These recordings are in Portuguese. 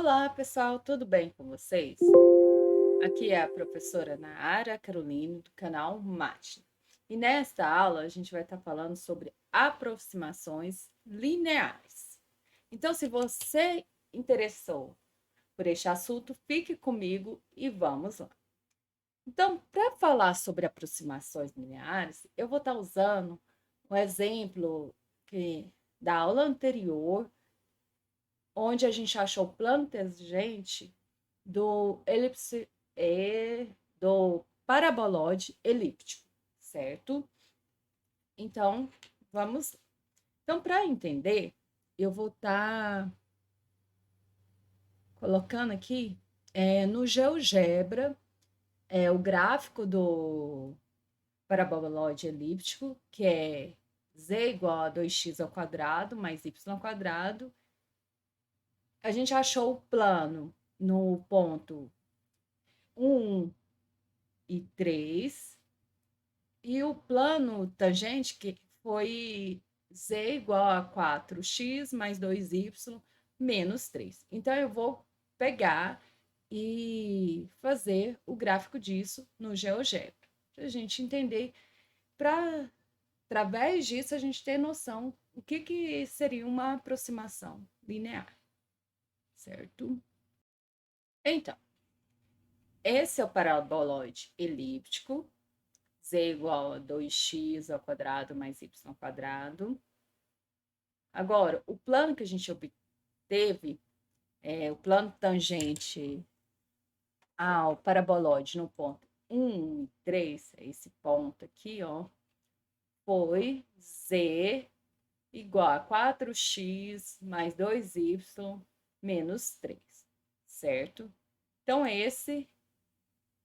Olá, pessoal, tudo bem com vocês? Aqui é a professora Nara Carolina, do canal Mate. E nesta aula a gente vai estar falando sobre aproximações lineares. Então, se você interessou por este assunto, fique comigo e vamos lá. Então, para falar sobre aproximações lineares, eu vou estar usando um exemplo da aula anterior, onde a gente achou o plano tangente do elipse do paraboloide elíptico, certo? Então, vamos. Então, para entender, eu vou estar colocando aqui no GeoGebra o gráfico do paraboloide elíptico, que é z igual a 2x ao quadrado mais y ao quadrado. A gente achou o plano no ponto 1 e 3, e o plano tangente que foi z igual a 4x mais 2y menos 3. Então, eu vou pegar e fazer o gráfico disso no GeoGebra, para a gente entender, para, através disso, a gente ter noção o que seria uma aproximação linear, certo? Então, esse é o paraboloide elíptico, z igual a 2x ao quadrado mais y ao quadrado. Agora, o plano que a gente obteve o plano tangente ao paraboloide no ponto 1 e 3, esse ponto aqui, ó, foi z igual a 4x mais 2y menos 3, certo? Então, esse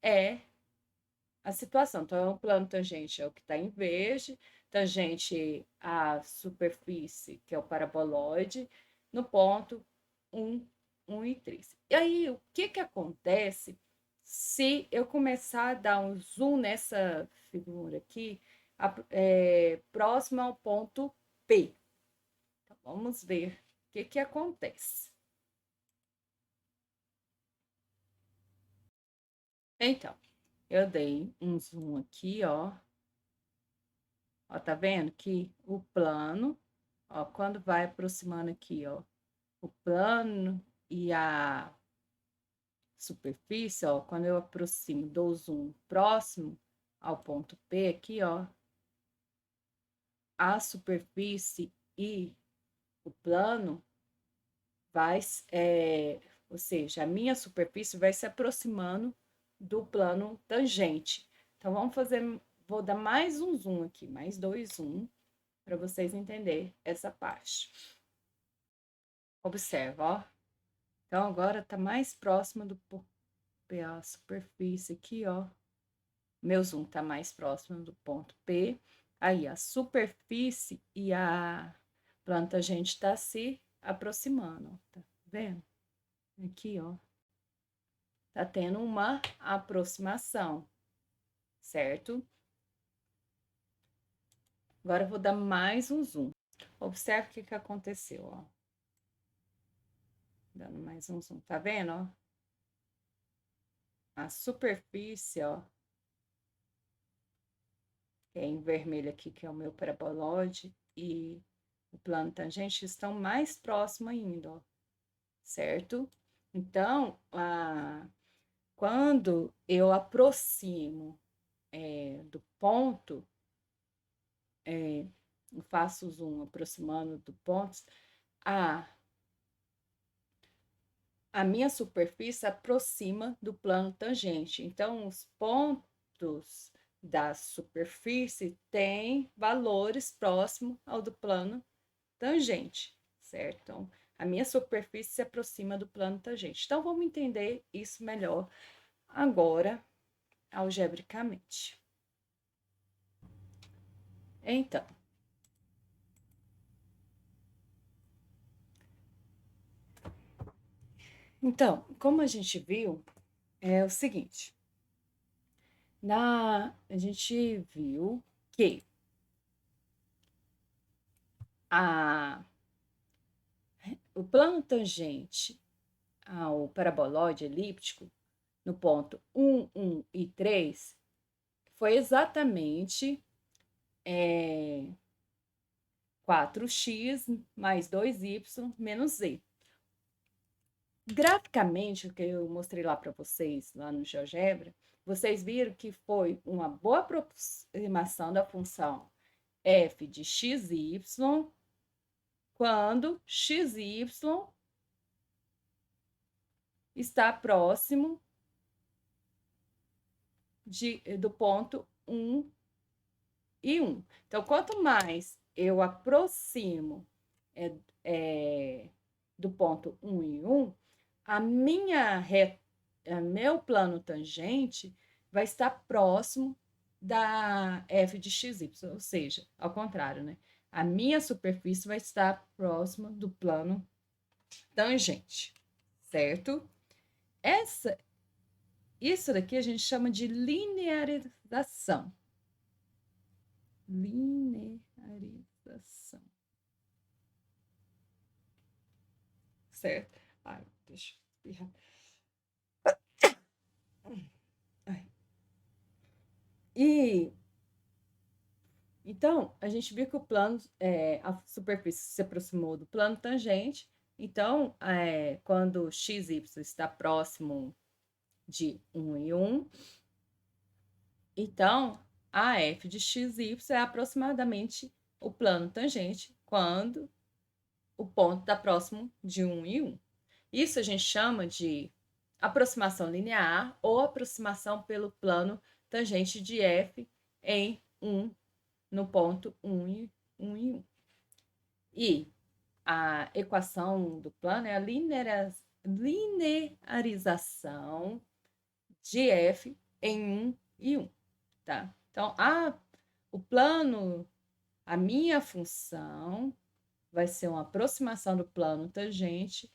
é a situação. Então, o plano tangente é o que está em verde, tangente à superfície, que é o paraboloide, no ponto 1, 1 e 3. E aí, o que acontece se eu começar a dar um zoom nessa figura aqui, próximo ao ponto P? Então, vamos ver o que acontece. Então, eu dei um zoom aqui, ó. Ó, tá vendo que o plano, ó, quando vai aproximando aqui, ó, o plano e a superfície, ó, quando eu aproximo, dou zoom próximo ao ponto P aqui, ó, a superfície e o plano vai, ou seja, a minha superfície vai se aproximando do plano tangente. Então, vamos fazer, vou dar mais um zoom aqui, mais dois zoom, para vocês entenderem essa parte. Observa, ó. Então, agora tá mais próximo do a superfície aqui, ó. Meu zoom tá mais próximo do ponto P. Aí, a superfície e a planta a gente tá se aproximando, ó. Tá vendo? Aqui, ó. Tá tendo uma aproximação, certo? Agora, eu vou dar mais um zoom. Observe o que aconteceu, ó. Dando mais um zoom, tá vendo, ó? A superfície, ó, que é em vermelho aqui, que é o meu paraboloide, e o plano tangente estão mais próximos ainda, ó, certo? Então, quando eu aproximo do ponto, eu faço zoom aproximando do ponto, a, a minha superfície aproxima do plano tangente. Então, os pontos da superfície têm valores próximos ao do plano tangente, certo? Então, a minha superfície se aproxima do plano tangente. Então, vamos entender isso melhor agora, algebricamente. Então, como a gente viu, é o seguinte, a gente viu que o plano tangente ao parabolóide elíptico, no ponto 1, 1 e 3, foi exatamente 4x mais 2y menos z. Graficamente, o que eu mostrei lá para vocês, lá no GeoGebra, vocês viram que foi uma boa aproximação da função f de xy quando xy está próximo do ponto 1 e 1. Então, quanto mais eu aproximo do ponto 1 e 1, meu plano tangente vai estar próximo da f de xy, ou seja, ao contrário, né? A minha superfície vai estar próxima do plano tangente, certo? Isso daqui a gente chama de linearização. Linearização. Certo? Ai, deixa eu espirrar. E então, a gente viu que o plano, a superfície se aproximou do plano tangente. Então, quando x e y está próximo de 1 e 1, então a f de x e y é aproximadamente o plano tangente quando o ponto está próximo de 1 e 1. Isso a gente chama de aproximação linear ou aproximação pelo plano tangente de f em 1 no ponto 1 e 1 e 1. E a equação do plano é a linearização de f em 1 e 1, tá? Então, o plano, a minha função vai ser uma aproximação do plano tangente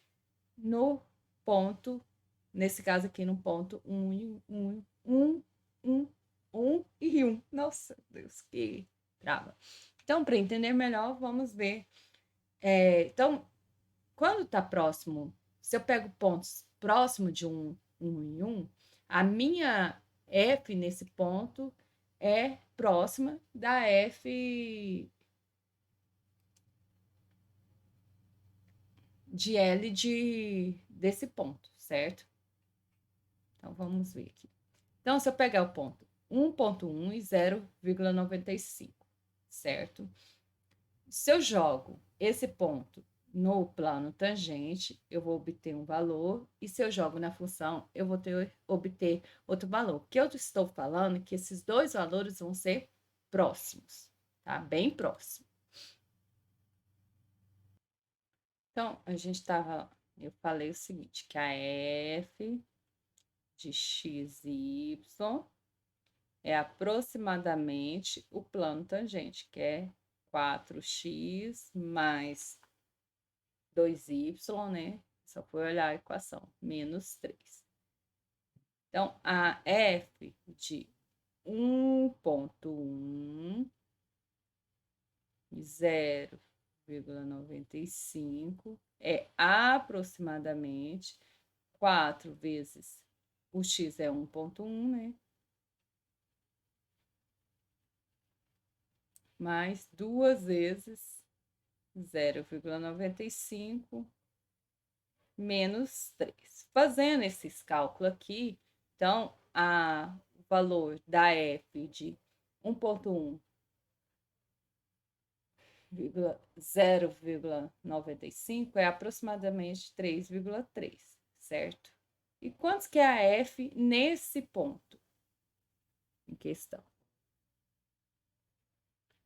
no ponto, nesse caso aqui, no ponto 1 e 1, 1, 1, 1 e 1. Nossa, Deus, que trava. Então, para entender melhor, vamos ver. Então, quando está próximo, se eu pego pontos próximo de 1, 1 e 1, a minha f nesse ponto é próxima da f de L desse ponto, certo? Então, vamos ver aqui. Então, se eu pegar o ponto 1.1 e 0,95, certo? Se eu jogo esse ponto no plano tangente, eu vou obter um valor, e se eu jogo na função, eu vou obter outro valor. O que eu estou falando é que esses dois valores vão ser próximos, tá? Bem próximo. Então, eu falei o seguinte, que a f de xy é aproximadamente o plano tangente, que é 4x mais 2y, né? Só foi olhar a equação, menos 3. Então, a f de 1.1 e 0,95 é aproximadamente 4 vezes o x é 1.1, né? Mais 2 vezes 0,95 menos 3. Fazendo esses cálculos aqui, então, o valor da f de 1.1 0,95 é aproximadamente 3,3, certo? E quantos que é a f nesse ponto em questão?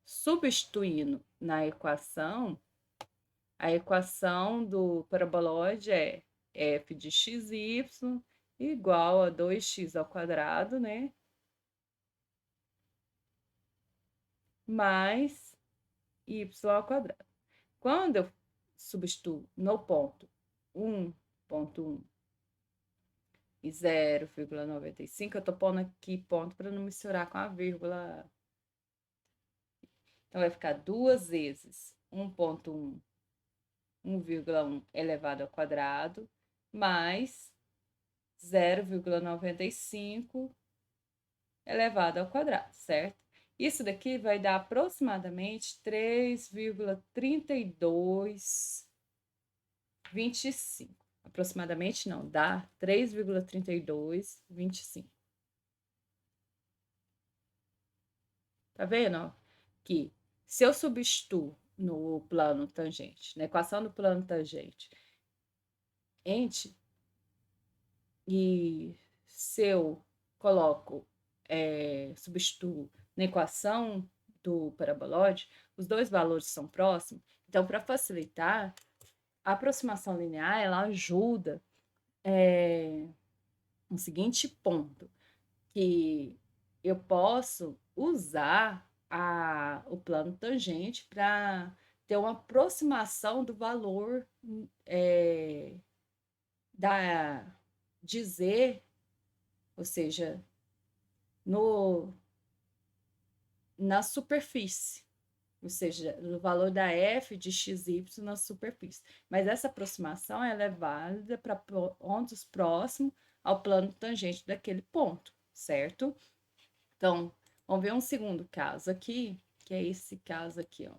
Substituindo na equação, a equação do paraboloide é f de xy igual a 2x ao quadrado, né? Mais y ao quadrado. Quando eu substituo no ponto 1.1 e 0,95, eu tô pondo aqui ponto para não misturar com a vírgula. Então, vai ficar 2 vezes 1.1, 1,1 elevado ao quadrado, mais 0,95 elevado ao quadrado, certo? Isso daqui vai dar aproximadamente 3,3225. Aproximadamente não, dá 3,3225. Tá vendo, ó? Que se eu substituo no plano tangente, na equação do plano tangente, e se eu coloco, substituo na equação do parabolóide, os dois valores são próximos, então, para facilitar, a aproximação linear, ela ajuda no seguinte ponto, que eu posso usar o plano tangente para ter uma aproximação do valor da dizer, ou seja, na superfície, ou seja, no valor da f de xy na superfície. Mas essa aproximação ela é válida para pontos próximos ao plano tangente daquele ponto, certo? Então, vamos ver um segundo caso aqui, que é esse caso aqui, ó.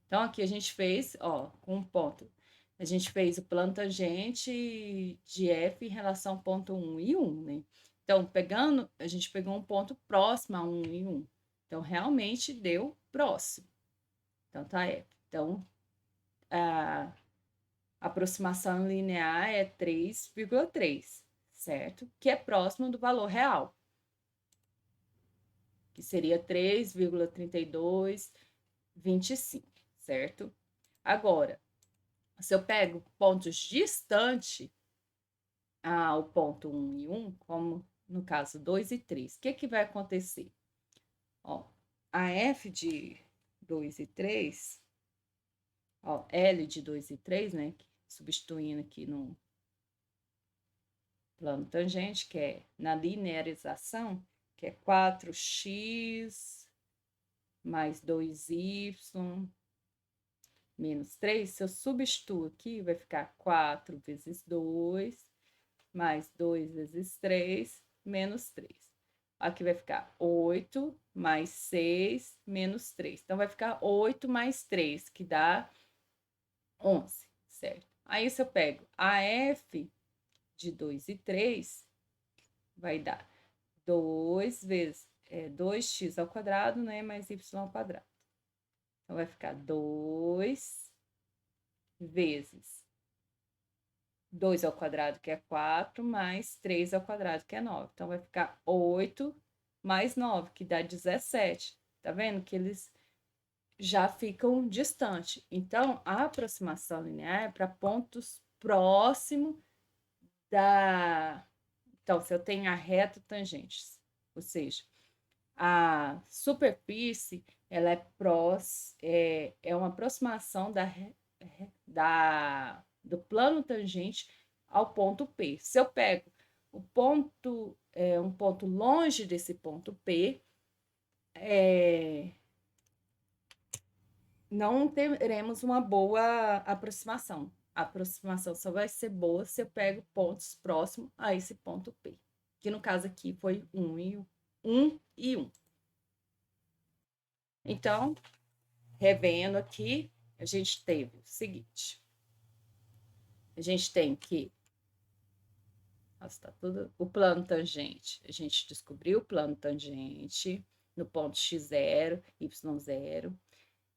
Então, aqui a gente fez, ó, com um ponto. A gente fez o plano tangente de f em relação ao ponto 1 e 1, né? Então, a gente pegou um ponto próximo a 1 e 1. Então, realmente deu próximo. Então, tá f. Então, a aproximação linear é 3,3, certo? Que é próximo do valor real, que seria 3,3225, certo? Agora, se eu pego pontos distantes ao ponto 1 e 1, como no caso 2 e 3, o que vai acontecer? Ó, a f de 2 e 3, ó, L de 2 e 3, né? Substituindo aqui no plano tangente, que é na linearização, que é 4x mais 2y menos 3. Se eu substituo aqui, vai ficar 4 vezes 2 mais 2 vezes 3 menos 3. Aqui vai ficar 8 mais 6 menos 3. Então, vai ficar 8 mais 3, que dá 11, certo? Aí, se eu pego a f de 2 e 3, vai dar 2 vezes 2x ao quadrado, né? Mais y ao quadrado. Então, vai ficar 2 vezes 2 ao quadrado, que é 4, mais 3 ao quadrado, que é 9. Então, vai ficar 8 mais 9, que dá 17. Tá vendo que eles já ficam distantes. Então, a aproximação linear é para pontos próximos da... Então, se eu tenho a reta tangente, ou seja, a superfície, ela é uma aproximação do plano tangente ao ponto P. Se eu pego um ponto longe desse ponto P, não teremos uma boa aproximação. A aproximação só vai ser boa se eu pego pontos próximos a esse ponto P, que no caso aqui foi 1 e 1. Então, revendo aqui, a gente teve o seguinte. A gente tem que... Nossa, tá tudo... O plano tangente. A gente descobriu o plano tangente no ponto x0, y0.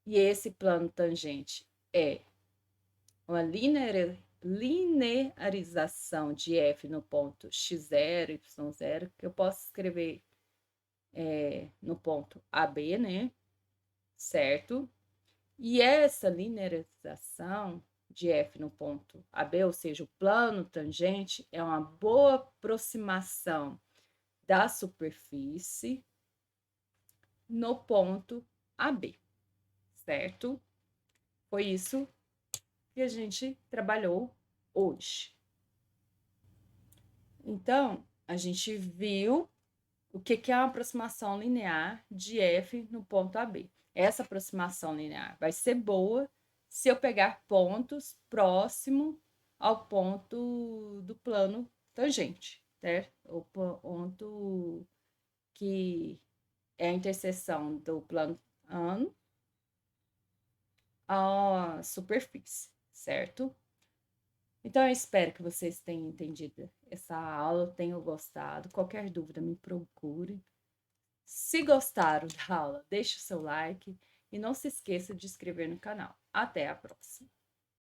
E esse plano tangente é uma linearização de f no ponto x0, y0, que eu posso escrever no ponto AB, né? Certo? E essa linearização de f no ponto AB, ou seja, o plano tangente, é uma boa aproximação da superfície no ponto AB, certo? Foi isso que a gente trabalhou hoje. Então, a gente viu o que é uma aproximação linear de f no ponto AB. Essa aproximação linear vai ser boa se eu pegar pontos próximo ao ponto do plano tangente, certo? O ponto que é a interseção do plano à superfície, certo? Então, eu espero que vocês tenham entendido essa aula, tenham gostado. Qualquer dúvida, me procure. Se gostaram da aula, deixe o seu like e não se esqueça de inscrever no canal. Até a próxima!